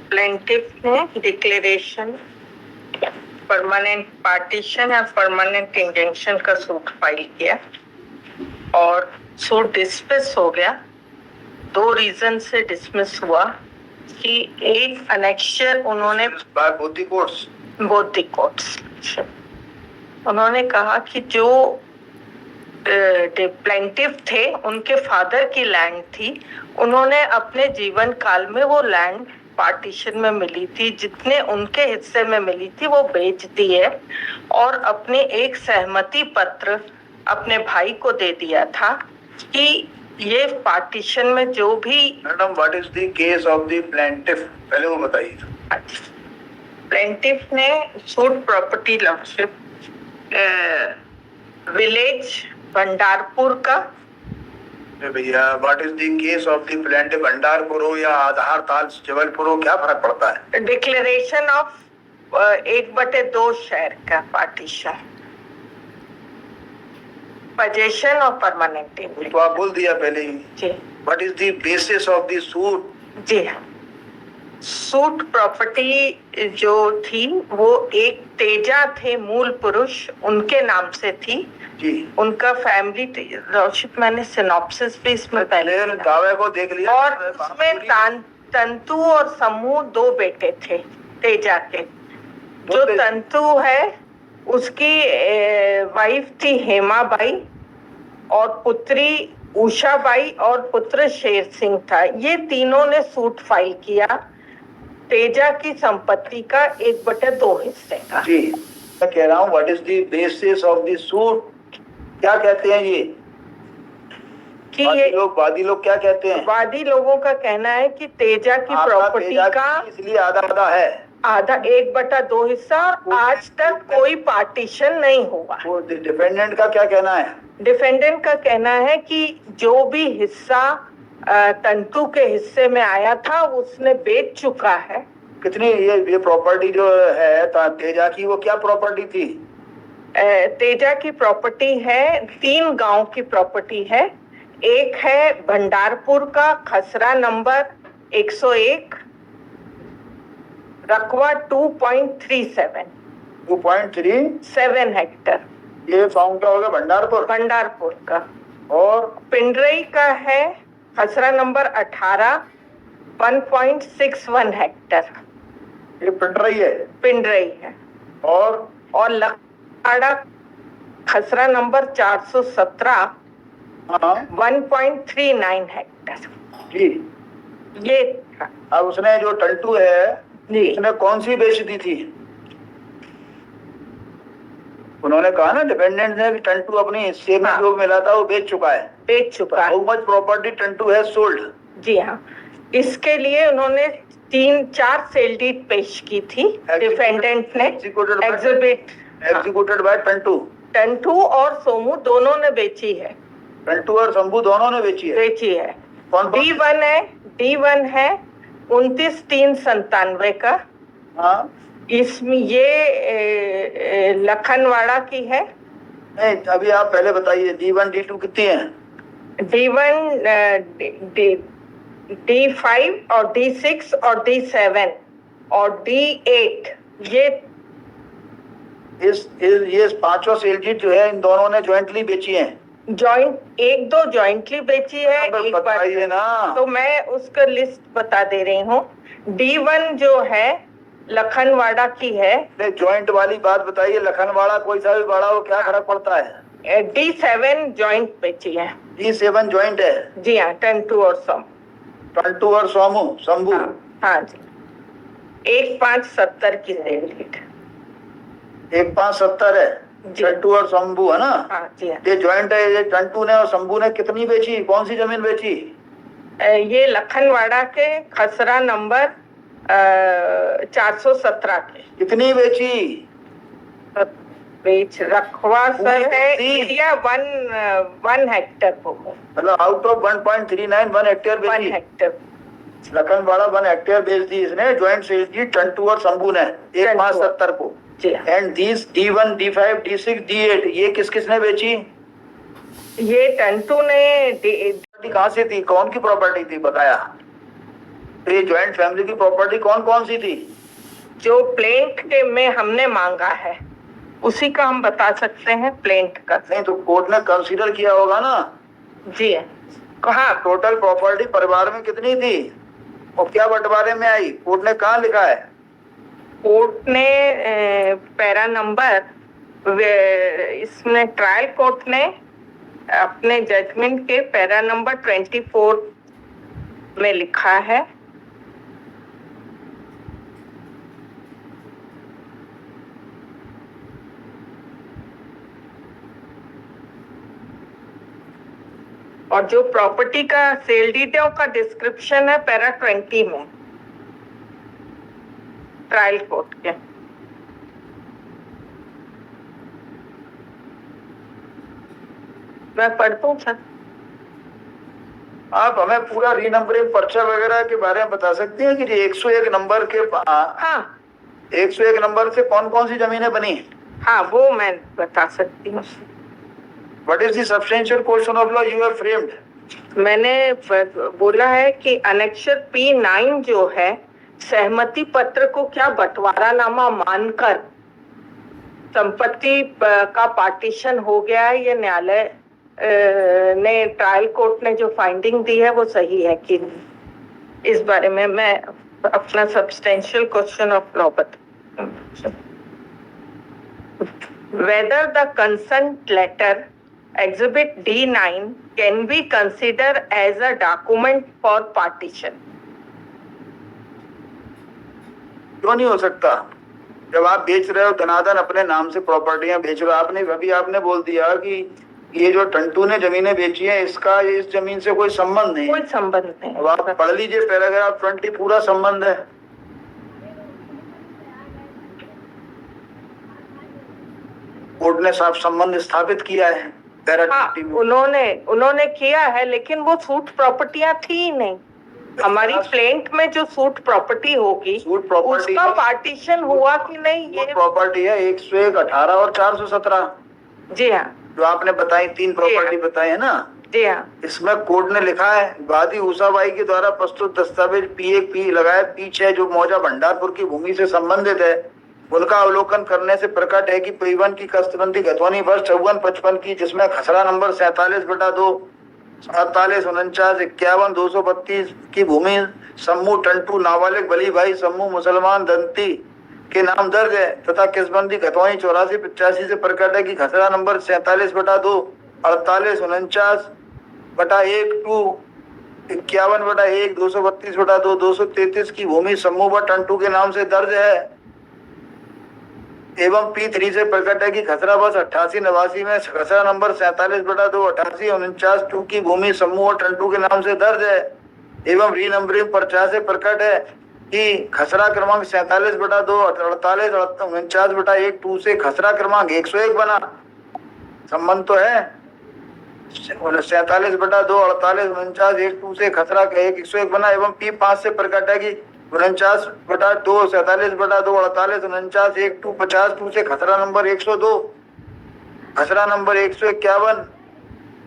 Plaintiff ने declaration permanent partition या permanent injunction का सूट फाइल किया और सूट डिसमिस हो गया। दो रीजन से डिसमिस हुआ कि एक अनेक्शर उन्होंने बोथ द कोर्ट्स उन्होंने कहा कि जो प्लेंटिफ थे उनके फादर की लैंड थी, उन्होंने अपने जीवन काल में वो लैंड पार्टीशन में मिली थी, जितने उनके हिस्से में मिली थी वो बेच दी है और अपने एक सहमति पत्र अपने भाई को दे दिया था कि ये पार्टीशन में जो भी। Madam, what is the case of the plaintiff, पहले वो बताइए। प्लेंटिफ ने suit property lordship village Bhandarpur का। भैया, what is the case of the plaintiff? Bhandarpur हो या आधार ताल जबलपुर हो, क्या फर्क पड़ता है? डिक्लेरेशन ऑफ 1/2 शेयर का पार्टीशन, पोजेशन और परमानेंट। तो आप बोल दिया पहले ही जी। What is the basis of the suit? जी हाँ, सूट प्रॉपर्टी जो थी वो एक तेजा थे मूल पुरुष, उनके नाम से थी जी। उनका फैमिली लॉर्डशिप मैंने सिनॉप्सिस भी इसमें पहले दावे को देख लिया और उसमें तंतु और समूह 2 बेटे थे तेजा के। जो तंतु है उसकी वाइफ थी हेमाबाई और पुत्री उषाबाई और पुत्र शेर सिंह था। ये तीनों ने सूट फाइल किया तेजा की संपत्ति का 1/2 हिस्से का। जी, मैं कह रहा हूँ what is the basis of the suit? क्या कहते हैं ये कि वादी लोग क्या कहते हैं? वादी लोगों का कहना है कि तेजा की प्रॉपर्टी का इसलिए आधा है, आधा 1/2 हिस्सा और आज तक कोई पार्टीशन नहीं हुआ। वो डिफेंडेंट का क्या कहना है? डिफेंडेंट का कहना है कि जो भी हिस्सा तंतु के हिस्से में आया था उसने बेच चुका है। कितनी ये प्रॉपर्टी जो है तेजा की, वो क्या प्रॉपर्टी थी? तेजा की प्रॉपर्टी है 3 गांव की प्रॉपर्टी है। एक है भंडारपुर का खसरा नंबर 101, रकवा 2.37 हेक्टर। ये फाउंड का होगा भंडारपुर का। और पिंडरई का है खसरा नंबर 18, 1.61 हेक्टर। ये पिंडरई है। और लखाड़ा खसरा नंबर 417, 1.39 हेक्टर। जी। ये अब उसने जो टंटू है उसने कौन सी बेच दी थी? उन्होंने कहा ना डिपेंडेंट ने कि टंटू अपने हिस्से में जो मिला था वो बेच चुका है। हाउ मच प्रॉपर्टी टंटू है सोल्ड? जी हाँ, इसके लिए उन्होंने 3-4 सेल डीड पेश की थी डिफेंडेंट ने। एग्जीक्यूटेड बाय टंटू और सोमू दोनों ने बेची है। टंटू और शंभू दोनों ने बेची है। D1 है 29,397 का। हाँ, इसमें ये लखनवाड़ा की है। नहीं, अभी आप पहले बताइए D1 D2 कितनी है? D1 D5 और D6 और D7 और D8 ये पांचों सेल डीड जो है इन दोनों ने ज्वाइंटली बेची है। एक-दो ज्वाइंटली बेची है, एक बताइए ना। तो मैं उसका लिस्ट बता दे रही हूँ। D1 जो है लखनवाड़ा की है। ज्वाइंट वाली बात बताइए। लखनवाड़ा कोई सा भी बड़ा हो, क्या फर्क पड़ता है? D7 ज्वाइंट बेची है। D7 ज्वाइंट है? जी हाँ, टंटू और शंभू। हाँ जी। 1,570 की सेल डीड। 1,570 है टंटू और शंभू, है ना? हाँ जी हाँ। ये ज्वाइंट है। ये टंटू ने और शंभू ने कितनी बेची? कौन सी जमीन बेची? ये लखनवाड़ा के खसरा नंबर 417 के। कितनी बेची? बेच रखवा सर है एरिया 1 हेक्टर हो, मतलब आउट ऑफ 1.39 1 हेक्टेयर 1 बेची। हेक्टर लखनवाड़ा 1 हेक्टेयर बेच दी इसने, ज्वाइंट सेल की टंटू और शंभू ने 1,570 को। And these D1 D5 D6 D8 ये किस किसने बेची? ये टंटू ने। कहाँ से थी, कौन की प्रॉपर्टी थी बताया? तो ये ज्वाइंट फैमिली की प्रॉपर्टी कौन कौन सी थी? जो प्लेंट के में हमने मांगा है उसी का हम बता सकते हैं, प्लेंट का। नहीं तो कोर्ट ने कंसीडर किया होगा ना। जी कहाँ टोटल प्रॉपर्टी परिवार में कितनी थी और क्या बंटवारे में आई, कोर्ट ने कहाँ लिखा है? कोर्ट ने पैरा नंबर, इसमें ट्रायल कोर्ट ने अपने जजमेंट के पैरा नंबर 24 में लिखा है। और जो प्रॉपर्टी का सेल डिटेल का डिस्क्रिप्शन है पैरा 20 में ट्रायल कोर्ट के। मैं पढ़ता हूँ सर। आप हमें पूरा रीनंबरिंग पर्चा वगैरह के बारे में बता सकती हैं कि 101 नंबर के हाँ 101 नंबर से कौन कौन सी जमीनें बनी? हाँ वो मैं बता सकती हूँ। What is the substantial portion of law you have framed? मैंने बोला है कि अनेक्शर P9 जो है सहमति पत्र को क्या बंटवारा नामा मानकर संपत्ति का पार्टीशन हो गया है, ये न्यायालय ने ट्रायल कोर्ट ने जो फाइंडिंग दी है वो सही है कि नहीं, इस बारे में मैं अपना सब्सटेंशियल क्वेश्चन ऑफ लॉ बता। Whether the consent letter Exhibit D9 can be considered as a document for partition? क्यों नहीं हो सकता? जब आप बेच रहे हो धनाधन अपने नाम से प्रॉपर्टियां बेच रहे हो, आपने बोल दिया कि ये जो टंटू ने जमीनें बेची है इसका इस जमीन से कोई संबंध नहीं। कोई संबंध नहीं। अब आप पढ़ लीजिए पैराग्राफ 20, पूरा संबंध है। कोर्ट ने साफ संबंध स्थापित किया है। हाँ, उन्होंने किया है, लेकिन वो सूट प्रॉपर्टियां थी ही नहीं। हमारी प्लेंट में जो सूट प्रॉपर्टी होगी उसका पार्टीशन हुआ कि नहीं, ये प्रॉपर्टी है 101, 18 और 417। जी हाँ, जो आपने बताई 3 प्रॉपर्टी बताई है ना। जी हाँ। इसमें कोर्ट ने लिखा है वादी उषाबाई के द्वारा प्रस्तुत दस्तावेज P1 P लगाए P6 जो मौजा भंडारपुर की भूमि से संबंधित है, उनका अवलोकन करने से प्रकट है कि P1 की कस्तबंदी गतवनी वर्ष 54-55 की, जिसमें खसरा नंबर 47/2 47 49 51 232 की भूमि सम्मू टंटू नाबालिग बली भाई सम्मू मुसलमान दंती के नाम दर्ज है, तथा किसबंदी गतवनी 84-85 से प्रकट है कि खसरा नंबर 47/2 48 49/1 2 51/1 232/2 233 की भूमि सम्मू व टंटू के नाम से दर्ज है, एवं P3 से प्रकट है कि खसरा बस 88-89 में खसरा नंबर 47/2 88 49 2 की भूमि समूह और टंटू के नाम से दर्ज है, एवं रीनंबरिंग पर्चा से प्रकट है कि खसरा क्रमांक 47/2 48 49/1 2 से खसरा क्रमांक 101 बना। संबंध तो है। 47/2 48 49 1 2 से खसरा 101 बना, एवं P5 से प्रकट है कि 49/2 47/2 48 49 1 2 50 2 से खसरा नंबर 102 खसरा नंबर 151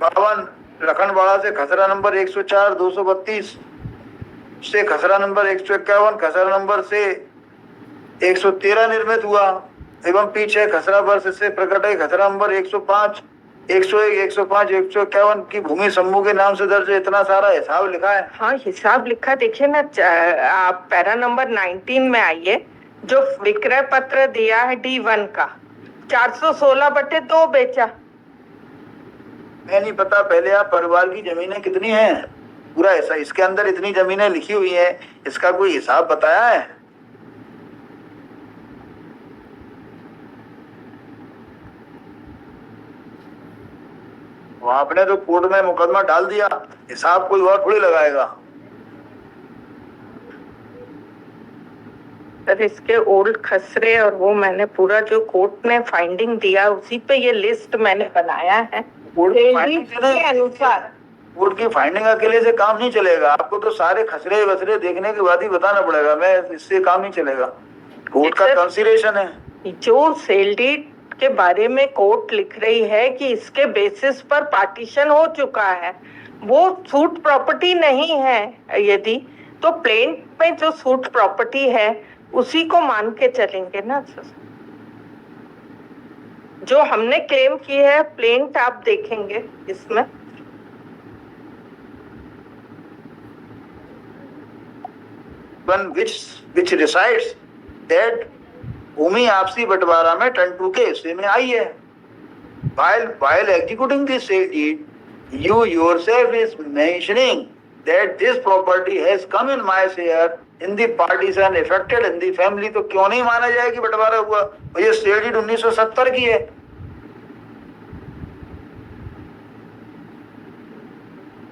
52 लखनवाड़ा से खसरा नंबर 104 232 से खसरा नंबर 151 खसरा नंबर से 113 निर्मित हुआ, एवं पीछे खसरा वर्ष से प्रकट है खसरा नंबर 105 101 105 151 की भूमि समूह के नाम से दर्ज है। इतना सारा हिसाब लिखा है। हाँ, हिसाब लिखा। देखिए ना, आप पैरा नंबर 19 में आइए, जो विक्रय पत्र दिया है D1 का 416/2 बेचा। मैं नहीं पता, पहले आप परिवार की जमीनें कितनी हैं पूरा ऐसा, इसके अंदर इतनी जमीनें लिखी हुई हैं, इसका कोई हिसाब बताया है? वो आपने तो कोर्ट में मुकदमा डाल दिया, हिसाब कोई और थोड़ी लगाएगा। सर इसके ओल्ड खसरे और वो मैंने पूरा जो कोर्ट ने फाइंडिंग दिया उसी पे ये लिस्ट मैंने बनाया है के अनुसार। कोर्ट की फाइंडिंग अकेले से काम नहीं चलेगा, आपको तो सारे खसरे वसरे देखने के बाद ही बताना पड़ेगा। मैं इससे काम नहीं चलेगा, कोर्ट का कंसीडरेशन है। जो सेल डीड के बारे में कोर्ट लिख रही है कि इसके बेसिस पर पार्टीशन हो चुका है, वो सूट प्रॉपर्टी नहीं है। यदि तो प्लेन में जो सूट प्रॉपर्टी है उसी को मान के चलेंगे ना सर। जो हमने क्लेम की है प्लेंट आप देखेंगे इसमें। One which resides that भूमि आपसी बंटवारा में टंटू के हिस्से में आई है। While executing the sale deed, you yourself is mentioning that this property has come in my share in the partition affected in the family। तो क्यों नहीं माना जाए कि बंटवारा हुआ? और ये सेल डीड 1970 की है।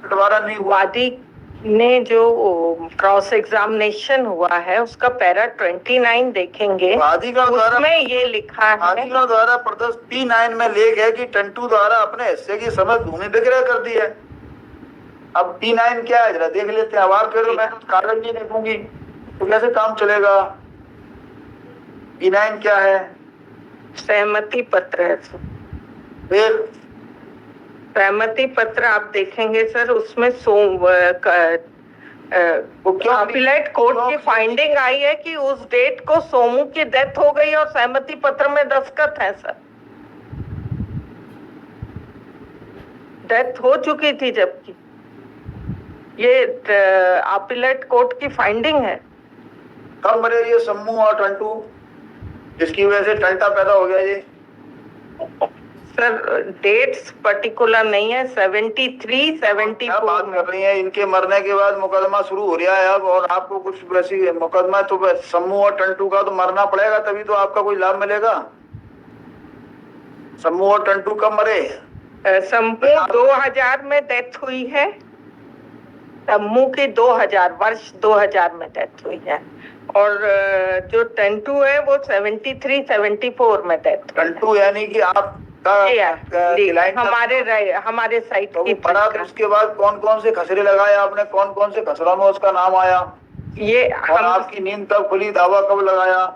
बंटवारा नहीं हुआ। वादी ने जो क्रॉस एग्जामिनेशन हुआ है उसका पैरा 29 देखेंगे, उसमें ये लिखा है, वादियों द्वारा प्रदर्शित P9 में लेख है कि टंटू द्वारा अपने हिस्से की समस्त भूमि विक्रय कर दी है। अब P9 क्या है जरा देख लेते हैं। अब आप कह रहे हो मैं तो कागज नहीं देखूंगी तो कैसे काम चलेगा? P9 क्या है? सहमति पत्र है। फिर सहमति पत्र आप देखेंगे सर, उसमें अपीलेट कोर्ट की फाइंडिंग आई है कि उस डेट को सोमू की डेथ हो गई और सहमति पत्र में दस्तखत है सर। डेथ हो चुकी थी जबकि ये अपीलेट कोर्ट की फाइंडिंग है। कब मरे ये सम्मू और टंटू जिसकी वजह से टंटा पैदा हो गया? ये सर डेट्स पर्टिकुलर नहीं है, 73 74 बात कर रही हैं। इनके मरने के बाद मुकदमा शुरू हो रहा है अब, और आपको कुछ वैसी मुकदमा तो सम्मू और टंटू का तो मरना पड़ेगा तभी तो आपका कोई लाभ मिलेगा। सम्मू और टंटू कब मरे? सम्मू 2000 में डेथ हुई है, सम्मू की 2000 में डेथ हुई है, और जो टंटू है वो 73 74 में डेथ। टंटू यानी कि आप हमारे साइट की पड़ा। उसके बाद कौन कौन से खसरे लगाए आपने? कौन कौन से खसरों में उसका नाम आया? ये और आपकी नींद कब खुली? दावा कब लगाया?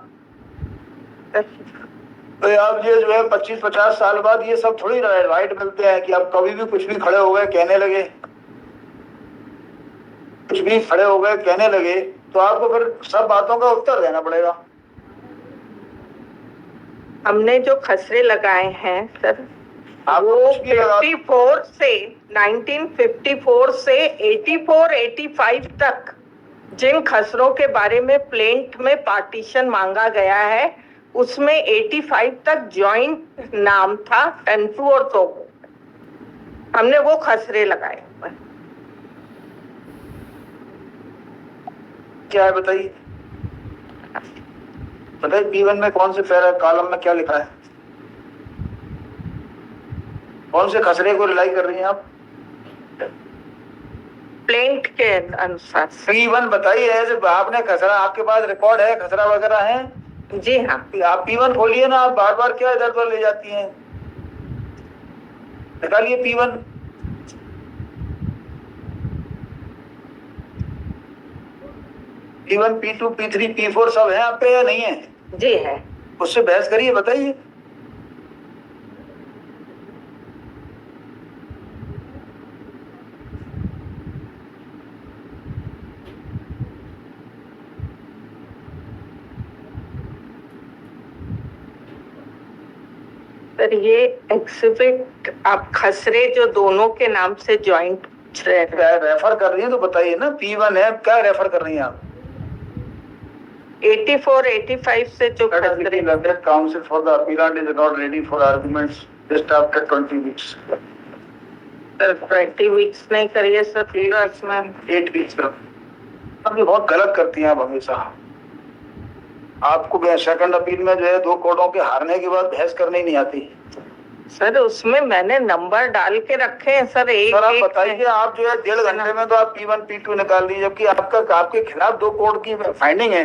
तो आप ये जो है 25-50 साल बाद ये सब थोड़ी राइट मिलते हैं कि आप कभी भी कुछ भी खड़े हो गए कहने लगे, कुछ भी खड़े हो गए कहने लगे तो आपको फिर सब बातों का उत्तर देना पड़ेगा। हमने जो खसरे लगाए हैं सर वो 1954 से 84-85 तक जिन खसरों के बारे में प्लेंट में पार्टीशन मांगा गया है उसमें 85 तक जॉइंट नाम था टंटू और सोमू। हमने वो खसरे लगाए। क्या है बताइए? बताइए P1 में कौन से पैरा कॉलम में क्या लिखा है? कौन से खसरे को रिलाई कर रही हैं आप? प्लेंट के अनुसार P1 बताइए। ऐसे आपने खसरा, आपके पास रिकॉर्ड है खसरा वगैरह है? जी हाँ। आप P1 खोलिए ना, आप बार बार क्या इधर उधर ले जाती हैं। निकालिए P1। P1 P2 P3 P4 सब है आप पे या नहीं है? जी है। उससे बहस करिए, बताइए। सर ये एग्जिबिट आप खसरे जो दोनों के नाम से जॉइंट रेफर कर रही है तो बताइए ना। P1 है, क्या रेफर कर रही हैं आप? 84-85 से जो खसरे। Counsel for the appellant is not ready for arguments just after 20 weeks. Sir 20 weeks नहीं करिए सर, पूरा इसमें 8 वीक्स का। अब ये बहुत गलत करती हैं आप हमेशा। आपको सेकंड अपील में जो है 2 कोर्टों के हारने के बाद बहस करनी नहीं आती। सर उसमें मैंने नंबर डाल के रखे हैं सर। सर आप बताइए, आप जो है 1.5 घंटे में तो आप P1 P2 निकाल ली, जबकि आपके खिलाफ 2 कोर्ट की फाइंडिंग है।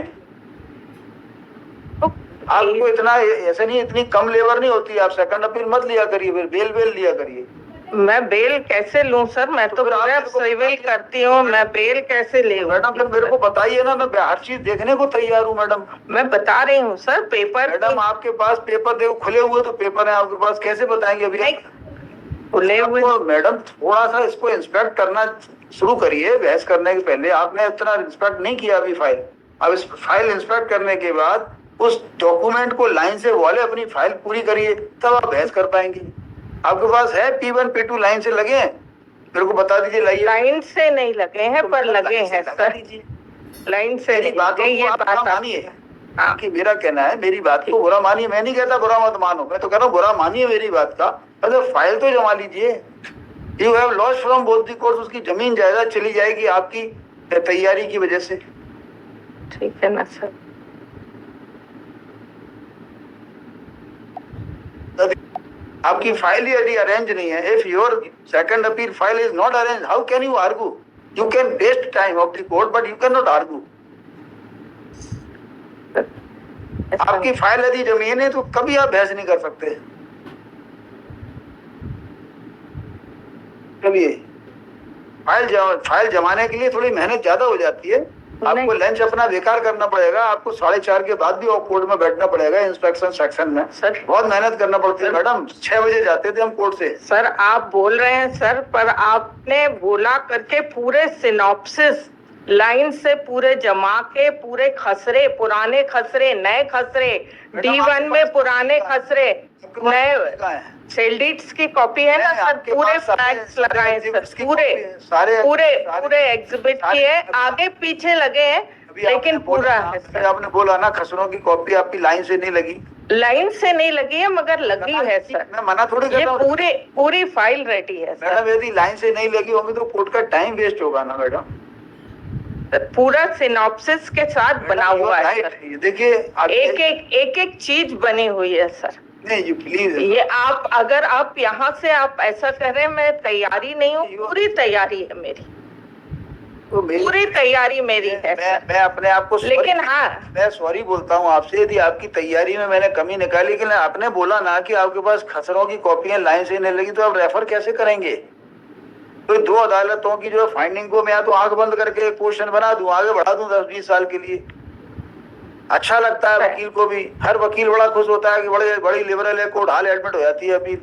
आपको इतना ऐसे नहीं, इतनी कम लेबर नहीं होती, आप सेकंड अपील मत लिया करिए, फिर बेल लिया करिए। मैं बेल कैसे लूं सर? मैं तो फिर आप पूरा मेरे को सिविल बताइए। करती हूँ, मैं बेल कैसे ले? मैडम फिर मेरे को बताइए ना, मैं हर चीज देखने को तैयार हूँ मैडम। मैं बता रही हूँ सर, पेपर मैडम आपके पास पेपर देखो, खुले हुए तो पेपर है आपके पास, कैसे बताएंगे अभी? खुले हुए। मैडम थोड़ा सा इसको इंस्पेक्ट करना शुरू करिए, बहस करने के पहले। आपने इतना इंस्पेक्ट नहीं किया अभी फाइल। अब इस फाइल इंस्पेक्ट करने के बाद उस डॉक्यूमेंट को लाइन से वाले अपनी फाइल पूरी करिए, तब आप बहस कर पाएंगे। आपके पास है P1 P2 लाइन से लगे हैं? मेरे को बता दीजिए। लाइए। लाइन से नहीं लगे हैं, तो पर लगे हैं लगा सर। दीजिए। लाइन से मेरी नहीं बातों लगे, को ये आप बुरा बात मानिए। कि मेरा कहना है, मेरी बात को बुरा मानिए। मैं नहीं कहता बुरा मत मानो, मैं तो कह रहा हूँ बुरा मानिए मेरी बात का। मतलब फाइल तो जमा लीजिए। You have lost from both the courts, उसकी जमीन जायदाद चली जाएगी आपकी तैयारी की वजह से। ठीक है ना सर? आपकी फाइल ही यदि अरेंज नहीं है, if your second appeal file is not arrange, how can you argue? You can waste time of the court but you can not argue. आपकी फाइल यदि जमीन है तो कभी आप बहस नहीं कर सकते। चलिए, फाइल जमाने के लिए थोड़ी मेहनत ज्यादा हो जाती है। आपको लंच अपना बेकार करना पड़ेगा, आपको 4:30 के बाद भी कोर्ट में बैठना पड़ेगा इंस्पेक्शन सेक्शन में। सर बहुत मेहनत करना पड़ती है मैडम। 6 बजे जाते थे हम कोर्ट से। सर आप बोल रहे हैं सर, पर आपने बोला करके पूरे सिनॉप्सिस लाइन से पूरे जमा के, पूरे खसरे, पुराने खसरे, नए खसरे, D1 में पुराने खसरे, नए सेल डीड्स की कॉपी है ना सर? पूरे फैक्ट्स लगाए सर, पूरे एग्जिबिट किए, आगे पीछे लगे हैं, लेकिन पूरा है सर। आपने बोला ना खसरों की कॉपी आपकी लाइन से नहीं लगी। लाइन से नहीं लगी है, मगर लगी है सर। मैं मना थोड़ी कर ये रहा हूँ। पूरी फाइल रेडी है सर। मैडम यदि लाइन से नहीं लगी होगी तो कोर्ट का टाइम वेस्ट होगा ना मैडम। पूरा सिनॉप्सिस के साथ बना हुआ है सर। देखिए एक चीज बनी हुई है सर। नहीं प्लीज, ये आप अगर आप यहाँ से आप ऐसा करें, मैं तैयारी नहीं हूँ, पूरी तैयारी है मेरी, पूरी तैयारी मेरी है। मैं अपने आप को लेकिन हाँ, मैं सॉरी बोलता हूँ आपसे यदि आपकी तैयारी में मैंने कमी निकाली। लेकिन आपने बोला ना कि आपके पास खसरों की कॉपियां लाइन से नहीं लगी, तो आप रेफर कैसे करेंगे? तो 2 अदालतों की जो फाइंडिंग को मैं तो आंख बंद करके एक पोर्शन बना दूं, आगे बढ़ा दूं 10-20 साल के लिए। अच्छा लगता है वकील को भी। हर वकील बड़ा खुश होता है कि बड़ी लिबरल है, कोर्ट हाल एडमिट हो जाती है अपील,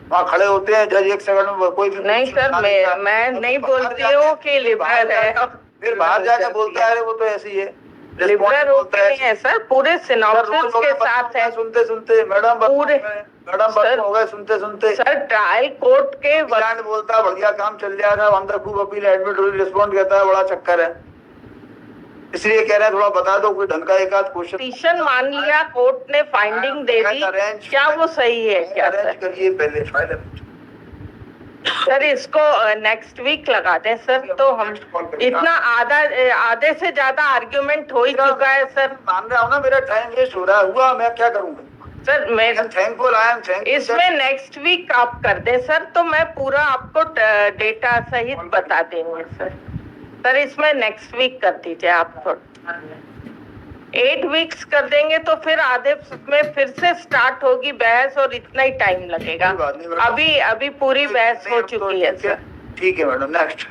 वहाँ खड़े होते हैं जज 1 सेकंड में कोई भी। नहीं सर, मैं नहीं बोलती हूँ कि लिबरल है। फिर बाहर जाके बोलता है वो तो ऐसी है, लिबरल होते हैं सर, पूरे सिनॉप्सिस के साथ है। सुनते मैडम पूरे सर हो गए सुनते सर। ट्रायल कोर्ट के बोलता बढ़िया काम चल जाएगा, अंदर खूब अपील एडमिट हुई, रिस्पॉन्ड करता है, बड़ा चक्कर है। इसलिए कह रहे हैं थोड़ा बता दो कोई ढंग का एक आध क्वेश्चन। मान लिया कोर्ट ने, फाइंडिंग दे दी, क्या वो सही है क्या सर? करिए पहले फाइल। सर इसको नेक्स्ट वीक लगा दें सर, तो हम इतना आधे से ज्यादा आर्ग्यूमेंट हो ही चुका है सर। मान रहा हूँ ना, मेरा टाइम वेस्ट हो रहा हुआ, मैं क्या करूँगा सर? मैं थैंकफुल आई एम थैंक। इसमें नेक्स्ट वीक आप कर दें सर, तो मैं पूरा आपको डेटा सहित बता देंगे सर। सर इसमें नेक्स्ट वीक कर दीजिए आप, थोड़ा 8 वीक्स कर देंगे तो फिर आधे में फिर से स्टार्ट होगी बहस और इतना ही टाइम लगेगा। अभी पूरी बहस हो चुकी है सर। ठीक है मैडम, नेक्स्ट।